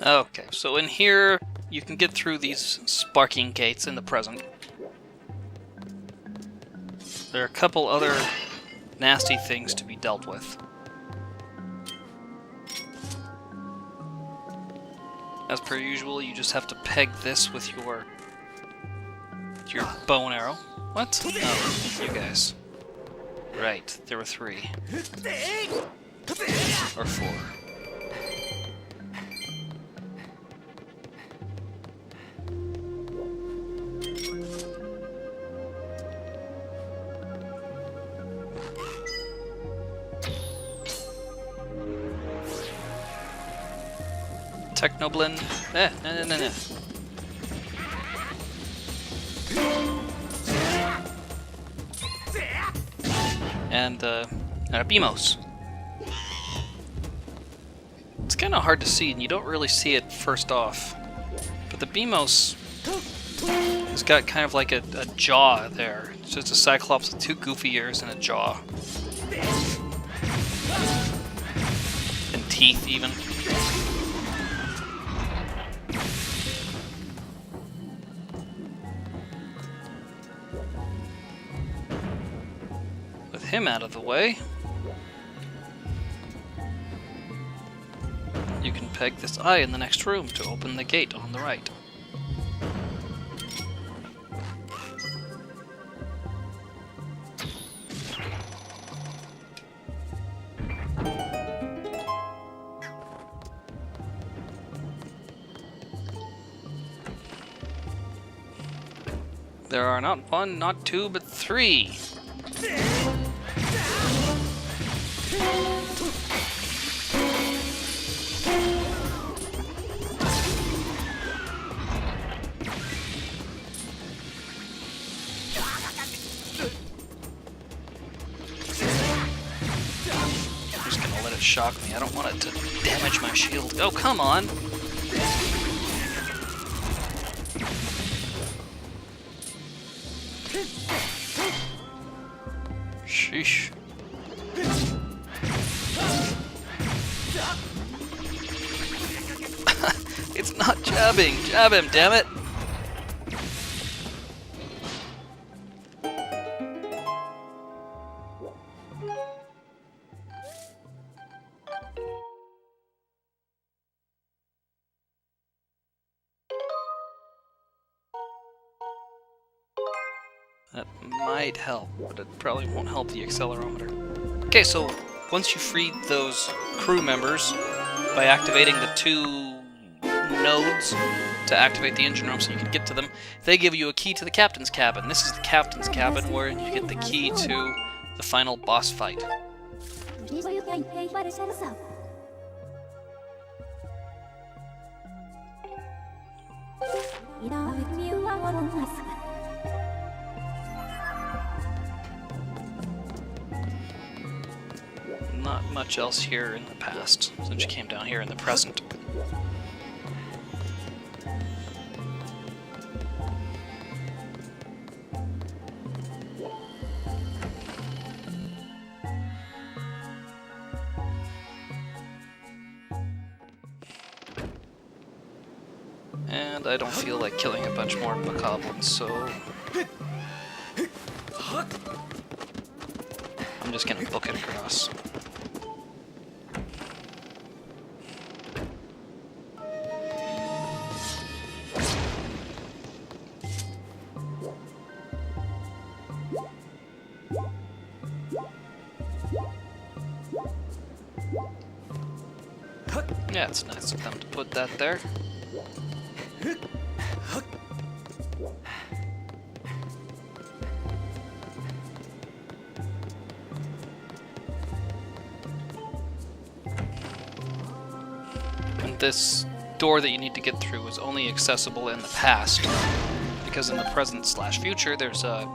Okay, so in here, you can get through these sparking gates in the present. There are a couple other nasty things to be dealt with. As per usual, you just have to peg this with your bow and arrow. What? Oh, you guys. Right, there were 3. Or 4. Technoblin. No. And a Beamos. It's kind of hard to see, and you don't really see it first off. But the Beamos has got kind of like a jaw there. It's just a Cyclops with 2 goofy ears and a jaw. And teeth, even. With him out of the way, you can peg this eye in the next room to open the gate on the right. There are not 1, not 2, but 3. I'm just gonna let it shock me. I don't want it to damage my shield. Oh, come on! Sheesh. It's not jabbing! Jab him, damn it! That might help, but it probably won't help the accelerometer. Okay, so once you freed those crew members by activating the 2 nodes to activate the engine room so you can get to them, they give you a key to the captain's cabin. This is the captain's cabin where you get the key to the final boss fight. Not much else here in the past, since you came down here in the present. And I don't feel like killing a bunch more bokoblins, so I'm just gonna book it across. Yeah, it's nice of them to put that there. And this door that you need to get through is only accessible in the past, because in the present/future there's the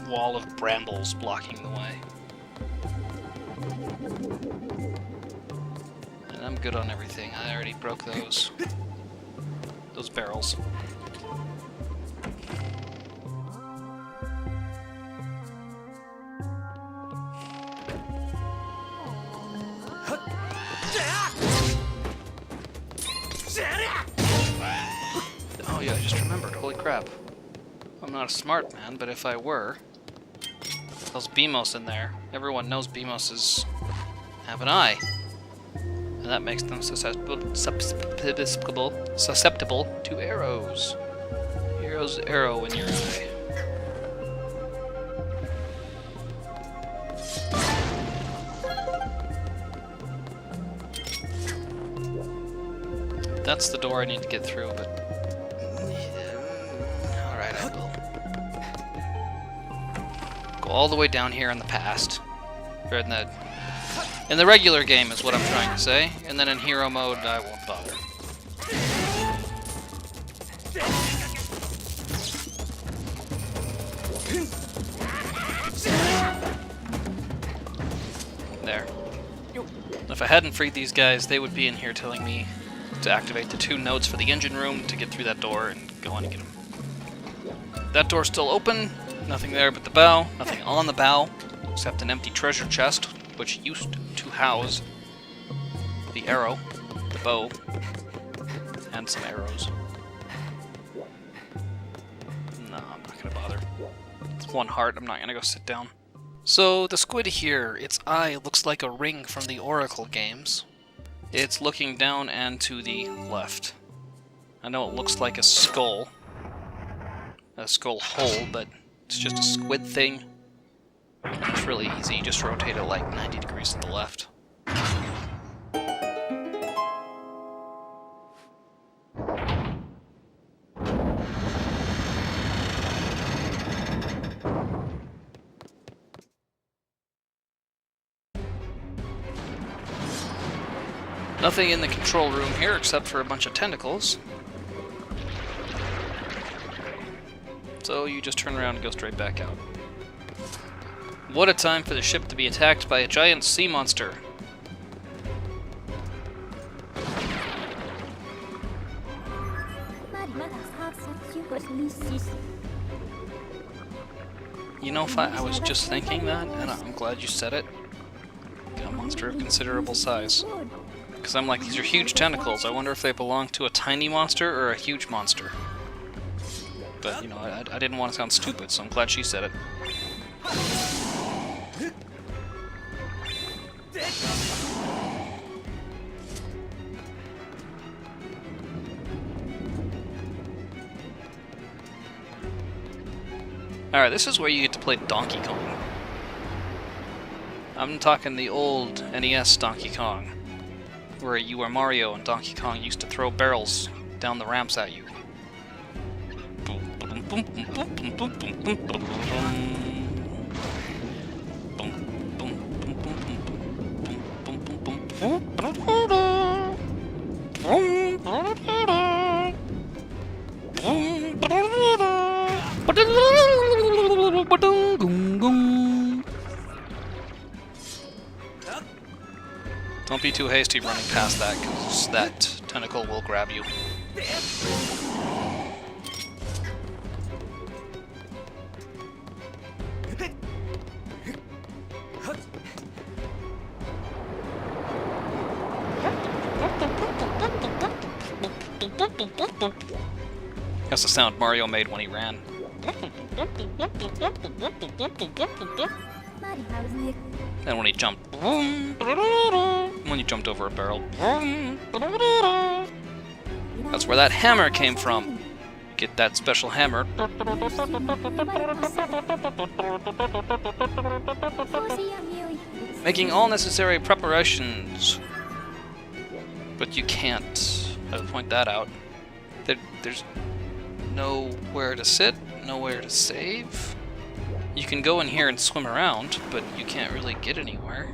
wall of brambles blocking the way. And I'm good on everything. I already broke those barrels. Oh yeah, I just remembered. Holy crap. I'm not a smart man, but if I were... Those BMOS in there. Everyone knows BMOSes have an eye. And that makes them susceptible to arrows. Hero's arrow in your eye. That's the door I need to get through, but... Alright, I will. Go all the way down here in the past. Or in the regular game is what I'm trying to say. And then in hero mode, I won't bother. There. If I hadn't freed these guys, they would be in here telling me to activate the 2 nodes for the engine room to get through that door and go on and get them. That door's still open. Nothing there but the bow. Nothing on the bow except an empty treasure chest, which used to house the arrow, the bow, and some arrows. No, I'm not gonna bother. It's 1 heart. I'm not gonna go sit down. So the squid here, its eye looks like a ring from the Oracle games. It's looking down and to the left. I know it looks like a skull hole, but it's just a squid thing. It's really easy, you just rotate it like 90 degrees to the left. Nothing in the control room here except for a bunch of tentacles. So you just turn around and go straight back out. What a time for the ship to be attacked by a giant sea monster. You know, I was just thinking that, and I'm glad you said it. A monster of considerable size. Because I'm like, these are huge tentacles. I wonder if they belong to a tiny monster or a huge monster. But, you know, I didn't want to sound stupid, so I'm glad she said it. Alright, this is where you get to play Donkey Kong. I'm talking the old NES Donkey Kong, where you were Mario and Donkey Kong used to throw barrels down the ramps at you. Don't be too hasty running past that, because that tentacle will grab you. That's the sound Mario made when he ran. And when he jumped. When he jumped over a barrel. That's where that hammer came from. Get that special hammer. Making all necessary preparations. But you can't. I'll point that out. There's nowhere to sit, nowhere to save. You can go in here and swim around, but you can't really get anywhere.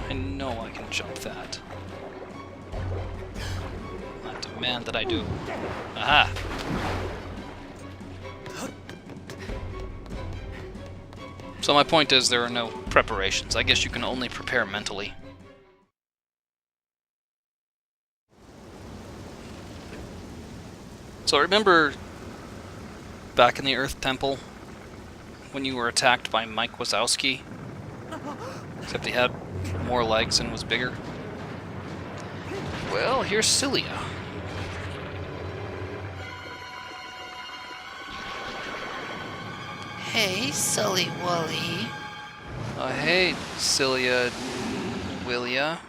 I know I can jump that. I demand that I do. Aha! So my point is there are no preparations. I guess you can only prepare mentally. So remember back in the Earth Temple when you were attacked by Mike Wazowski? Except he had more legs and was bigger. Well, here's Cilia. Hey, Sully Wooly. Hey, Cilia Willia.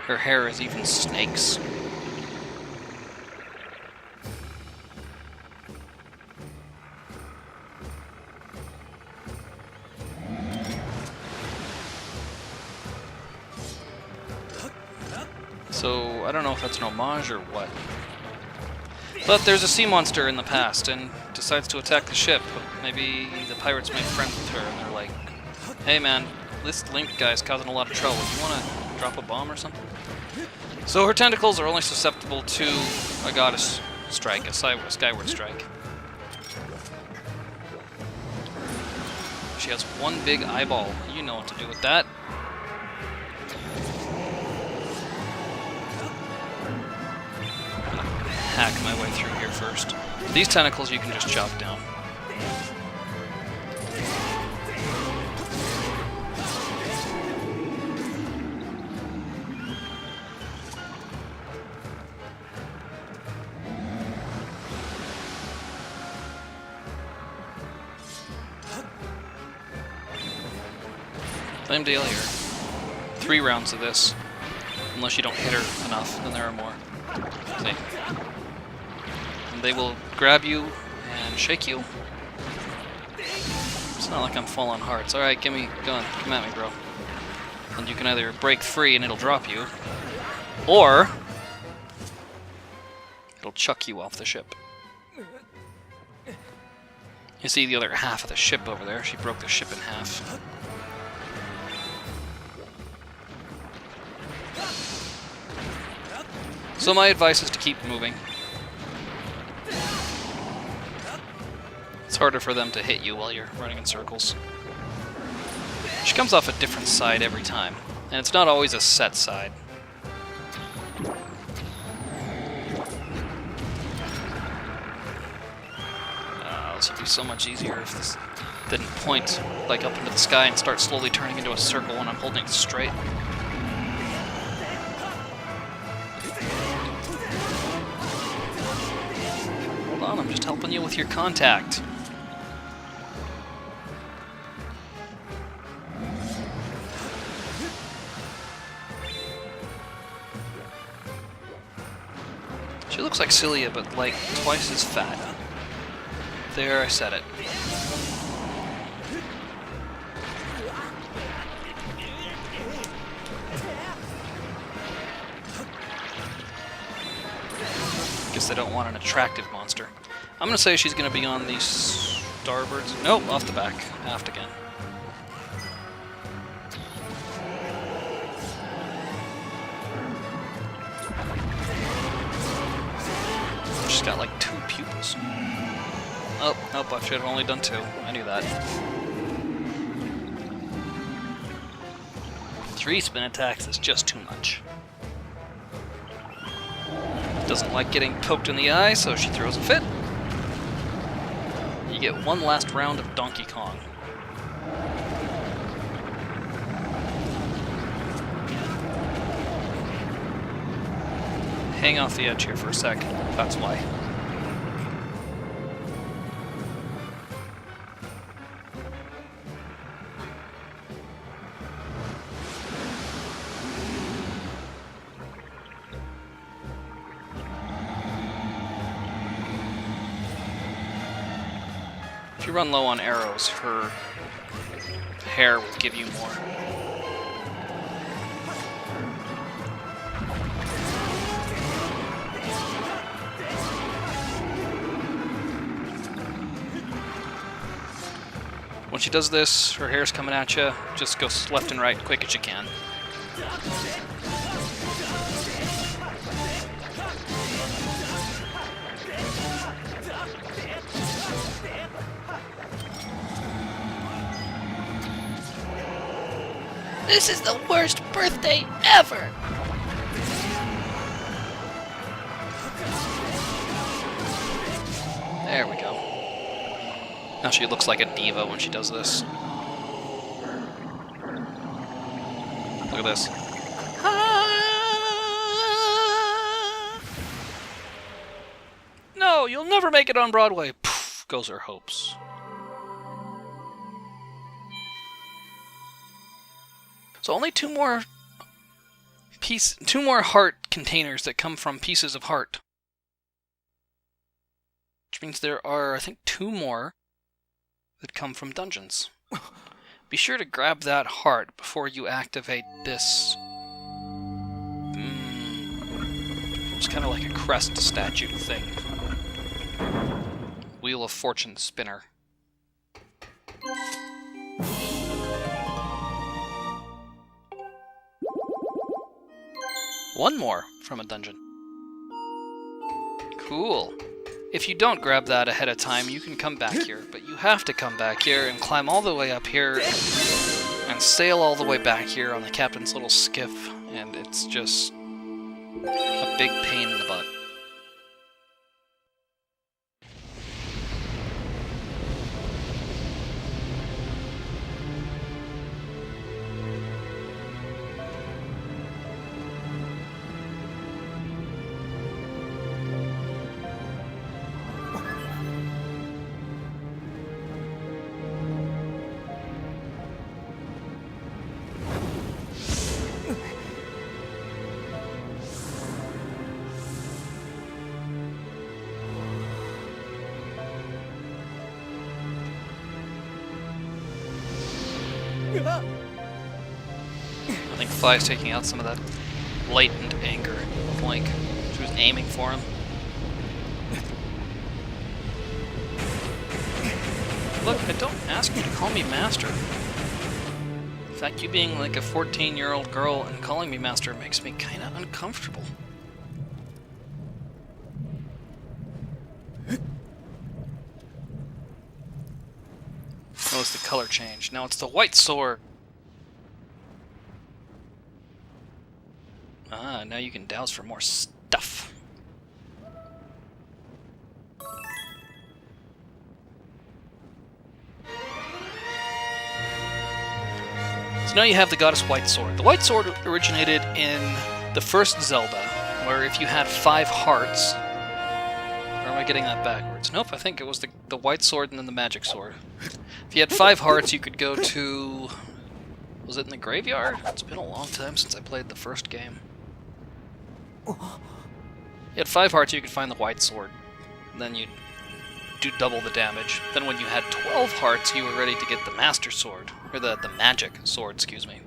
Her hair is even snakes. So, I don't know if that's an homage or what. But there's a sea monster in the past and decides to attack the ship. Maybe the pirates made friends with her and they're like, hey man, this Link guy's causing a lot of trouble. You want to drop a bomb or something? So her tentacles are only susceptible to a goddess strike, a skyward strike. She has one big eyeball. You know what to do with that. Hack my way through here first. These tentacles you can just chop down. Same deal here. 3 rounds of this. Unless you don't hit her enough, then there are more. See? And they will grab you and shake you. It's not like I'm full on hearts. Alright, give me a gun. Come at me, bro. And you can either break free and it'll drop you, or it'll chuck you off the ship. You see the other half of the ship over there. She broke the ship in half. So my advice is to keep moving. It's harder for them to hit you while you're running in circles. She comes off a different side every time, and it's not always a set side. This would be so much easier if this didn't point like up into the sky and start slowly turning into a circle when I'm holding it straight. Hold on, I'm just helping you with your contact. She looks like Cilia, but like twice as fat. There, I said it. Guess they don't want an attractive monster. I'm gonna say she's gonna be on the starboards. Nope, off the back. Aft again. She's got like 2 pupils. Oh, nope, I should have only done 2. I knew that. 3 spin attacks is just too much. Doesn't like getting poked in the eye, so she throws a fit. You get one last round of Donkey Kong. Hang off the edge here for a sec. That's why. If you run low on arrows, her hair will give you more. When she does this, her hair's coming at you. Just go left and right quick as you can. This is the worst birthday ever! There we go. Now she looks like a diva when she does this. Look at this. No, you'll never make it on Broadway. Poof, goes her hopes. So only two more heart containers that come from pieces of heart. Which means there are, I think, 2 more that come from dungeons. Be sure to grab that heart before you activate this. It's kind of like a crest statue thing. Wheel of Fortune spinner. One more from a dungeon. Cool. If you don't grab that ahead of time, you can come back here, but you have to come back here and climb all the way up here and sail all the way back here on the captain's little skiff, and it's just a big pain in the butt. I think Fly's taking out some of that latent anger of Link. She was aiming for him. Look, I don't ask you to call me Master. In fact, you being like a 14-year-old girl and calling me Master makes me kinda uncomfortable. Notice the color change. Now it's the white sword. Ah, now you can douse for more stuff. So now you have the Goddess White Sword. The White Sword originated in the first Zelda, where if you had 5 hearts... Or am I getting that backwards? Nope, I think it was the White Sword and then the Magic Sword. If you had 5 hearts, you could go to... Was it in the graveyard? It's been a long time since I played the first game. You had 5 hearts, you could find the White Sword. Then you'd do double the damage. Then when you had 12 hearts, you were ready to get the Master Sword. Or the Magic Sword, excuse me.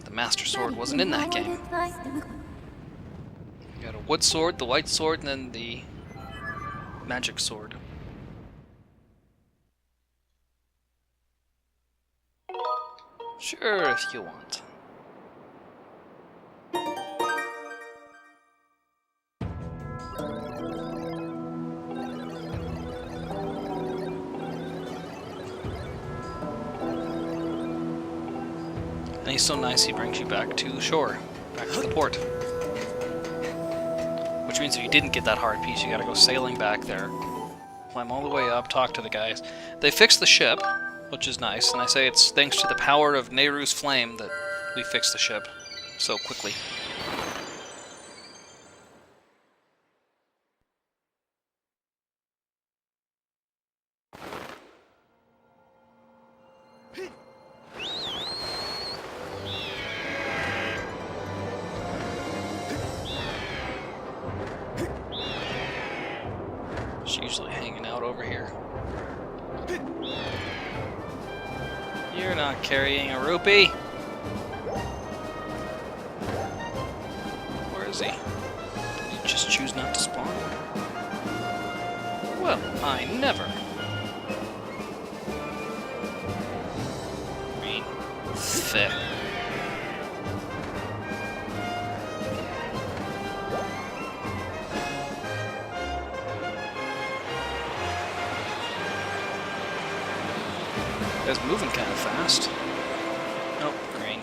The Master Sword wasn't in that game. You got a Wood Sword, the White Sword, and then the Magic Sword. Sure, if you want. And he's so nice he brings you back to shore, back to the port. Which means if you didn't get that hard piece, you gotta go sailing back there. Climb all the way up, talk to the guys. They fixed the ship, which is nice, and I say it's thanks to the power of Nehru's flame that we fixed the ship so quickly. She's usually hanging out over here. You're not carrying a rupee. Where is he? Did he just choose not to spawn? Well, I never. Green. Thick. Guy's moving kind of fast. Nope, green.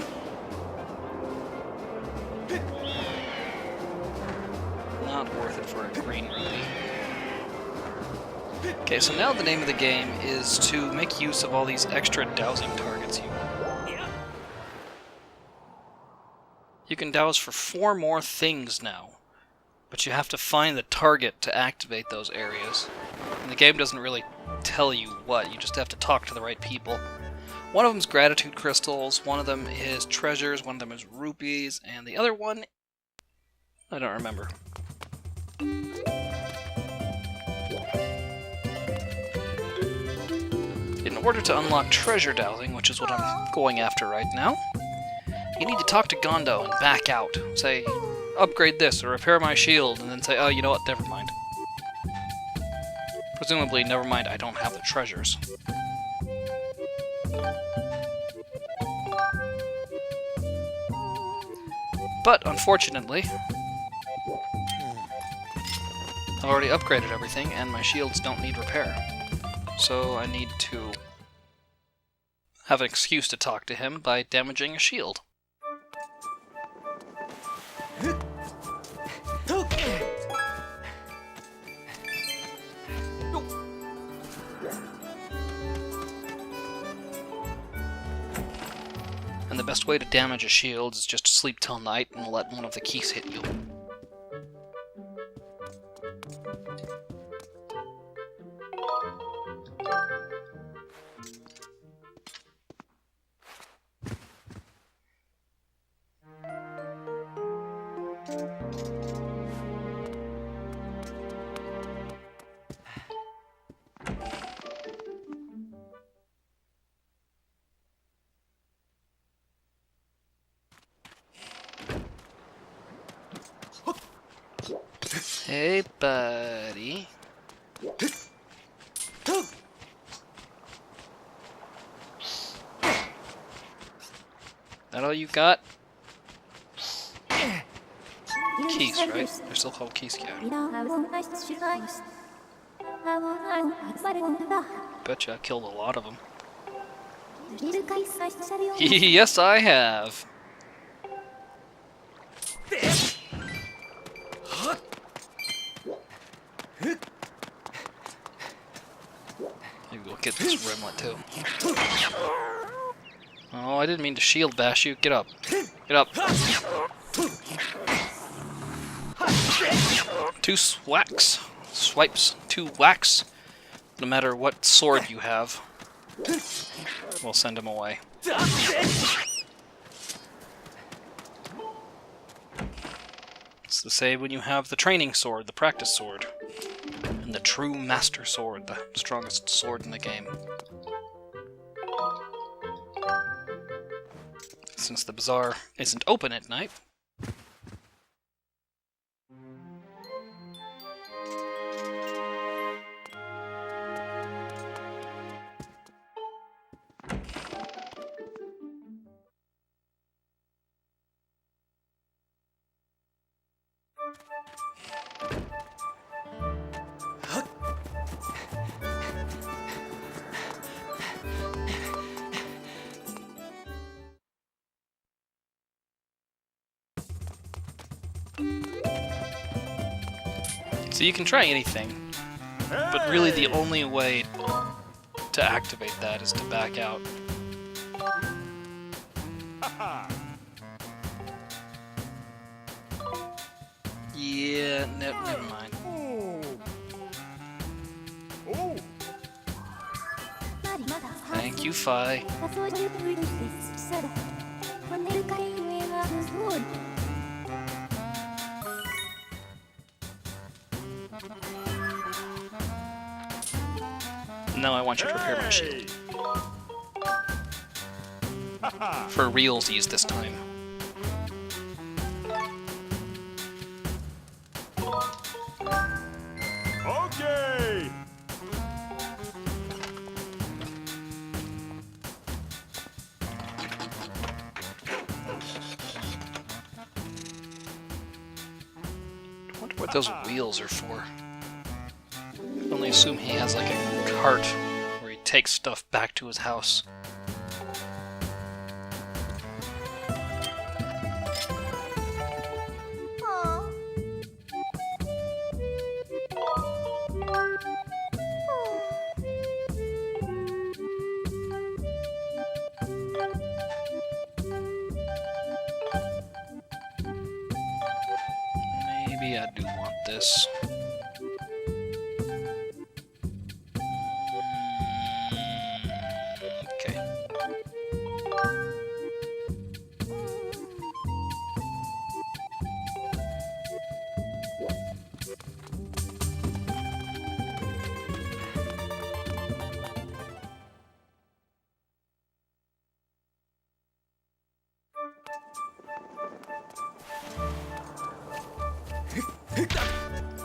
Not worth it for a green ruby. Okay, so now the name of the game is to make use of all these extra dowsing targets. You can douse for 4 more things now, but you have to find the target to activate those areas. And the game doesn't really tell you what, you just have to talk to the right people. One of them is gratitude crystals, one of them is treasures, one of them is rupees, and the other one, I don't remember. In order to unlock treasure dowsing, which is what I'm going after right now, you need to talk to Gondo and back out. Say, upgrade this or repair my shield, and then say, oh, you know what, never mind. Presumably, never mind, I don't have the treasures. But, unfortunately, I've already upgraded everything, and my shields don't need repair. So I need to have an excuse to talk to him by damaging a shield. And the best way to damage a shield is just to sleep till night and let one of the keys hit you. Hey, buddy. That all you got? Keys, right? They're still called keys, yeah. Betcha I killed a lot of them. Yes, I have. Maybe we'll get this rimlet too. Oh, I didn't mean to shield bash you. Get up. Get up. 2 swacks. Swipes. 2 whacks. No matter what sword you have. We'll send him away. It's the same when you have the training sword, the practice sword. And the true master sword, the strongest sword in the game. Since the bazaar isn't open at night. So you can try anything, but really the only way to activate that is to back out. Yeah, never mind. Thank you, Fi. Now I want you to repair my shield. For realsies this time. Okay. I wonder what those wheels are for. I can only assume he has like a cart where he takes stuff back to his house. maybe I do want this. Okay.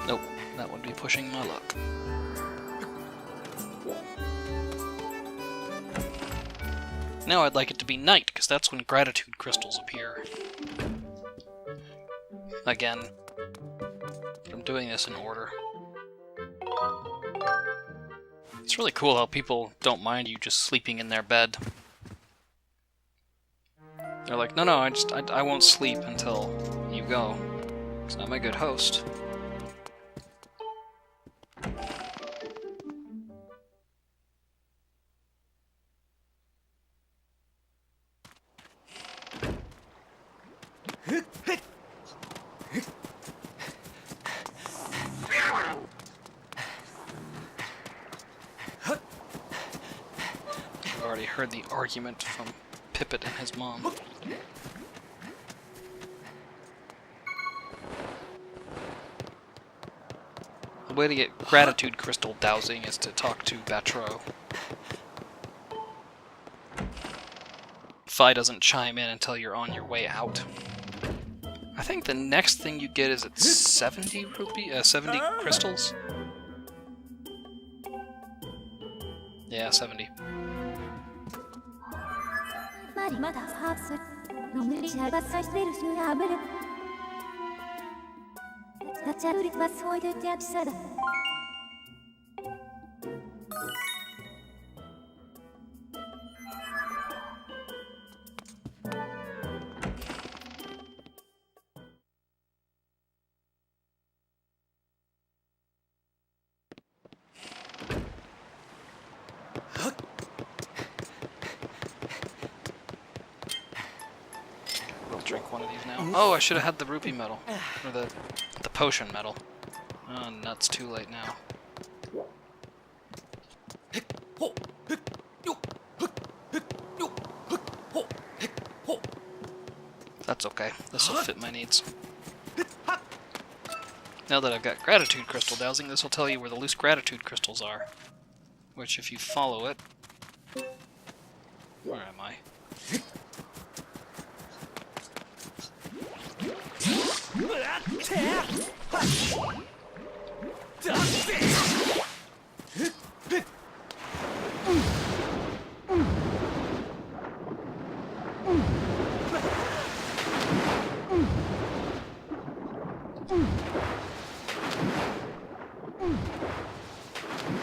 Nope, that would be pushing my luck. Now I'd like it to be night, because that's when gratitude crystals appear. Again, but I'm doing this in order. It's really cool how people don't mind you just sleeping in their bed. They're like, no, I won't sleep until you go. Because I'm a good host. I've already heard the argument from Pippet and his mom. The way to get gratitude crystal dowsing is to talk to Batro. Fi doesn't chime in until you're on your way out. I think the next thing you get is at 70 crystals? Yeah, 70. We'll drink one of these now. Oh, I should have had the rupee medal. Or the potion medal. Oh, nuts, too late now. That's okay. This will fit my needs. Now that I've got gratitude crystal dowsing, this will tell you where the loose gratitude crystals are. Which, if you follow it... Where am I?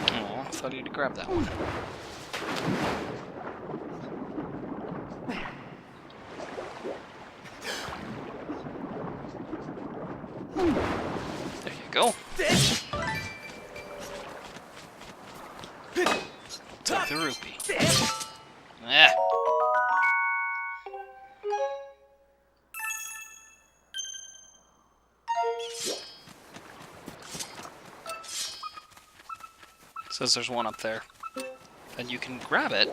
Oh, I thought you'd grab that one. There you go. Take the rupee. Ah. Says there's one up there. And you can grab it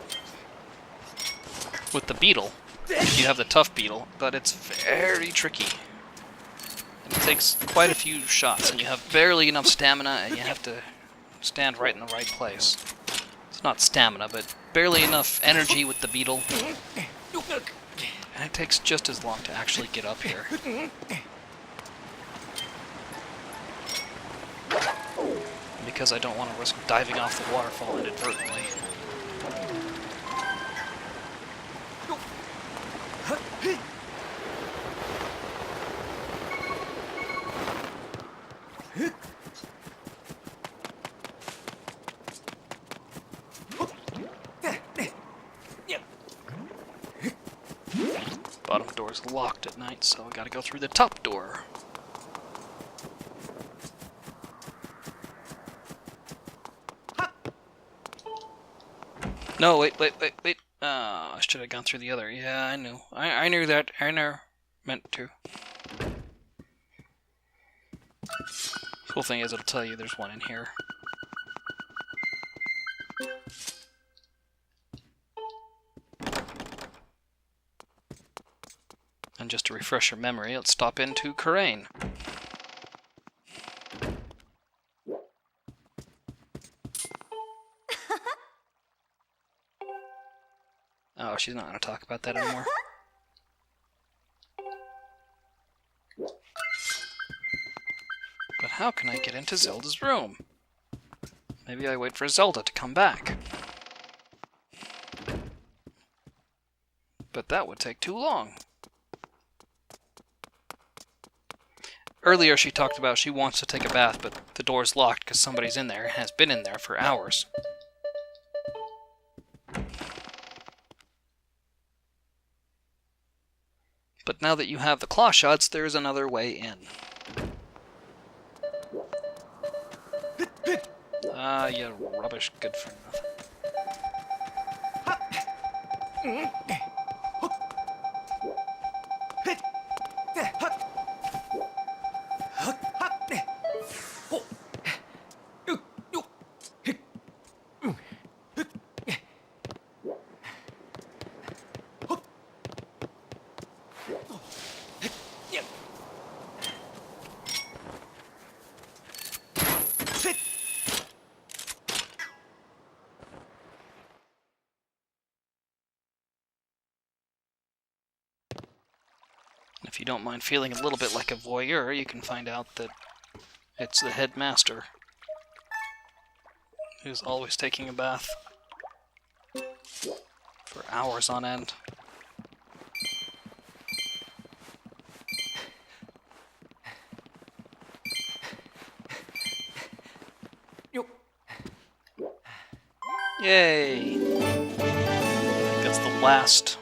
with the beetle, if you have the tough beetle, but it's very tricky. And it takes quite a few shots, and you have barely enough stamina, and you have to stand right in the right place. It's not stamina, but barely enough energy with the beetle. And it takes just as long to actually get up here. Because I don't want to risk diving off the waterfall inadvertently. Bottom door's locked at night, so I gotta go through the top door. No, wait. I should have gone through the other. Yeah, I knew. I knew that. I never meant to. Cool thing is it'll tell you there's one in here. And just to refresh your memory, let's stop into Karain. Oh, she's not going to talk about that anymore. But how can I get into Zelda's room? Maybe I wait for Zelda to come back. But that would take too long. Earlier she talked about she wants to take a bath, but the door's locked because somebody's in there and has been in there for hours. But now that you have the claw shots, there's another way in. Ah, you rubbish good for nothing. If you don't mind feeling a little bit like a voyeur, you can find out that it's the headmaster who's always taking a bath for hours on end. Yay! I think that's the last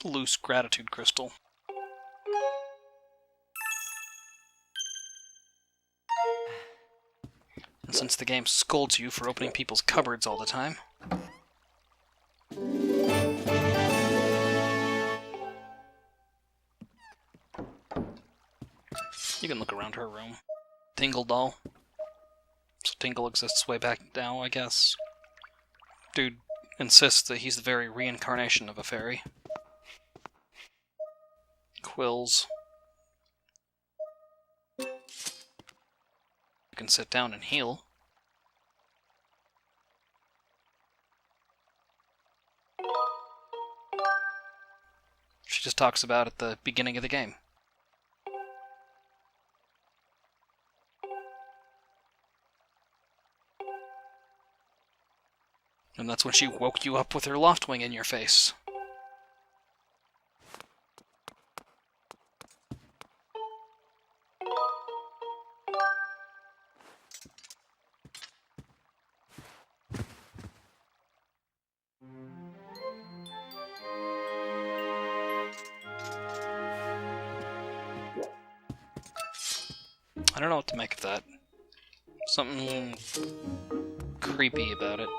loose gratitude crystal. And since the game scolds you for opening people's cupboards all the time, you can look around her room. Tingle doll. So Tingle exists way back now, I guess. Dude insists that he's the very reincarnation of a fairy. Quills. You can sit down and heal. She just talks about at the beginning of the game. And that's when she woke you up with her loftwing in your face. I don't know what to make of that. Something creepy about it.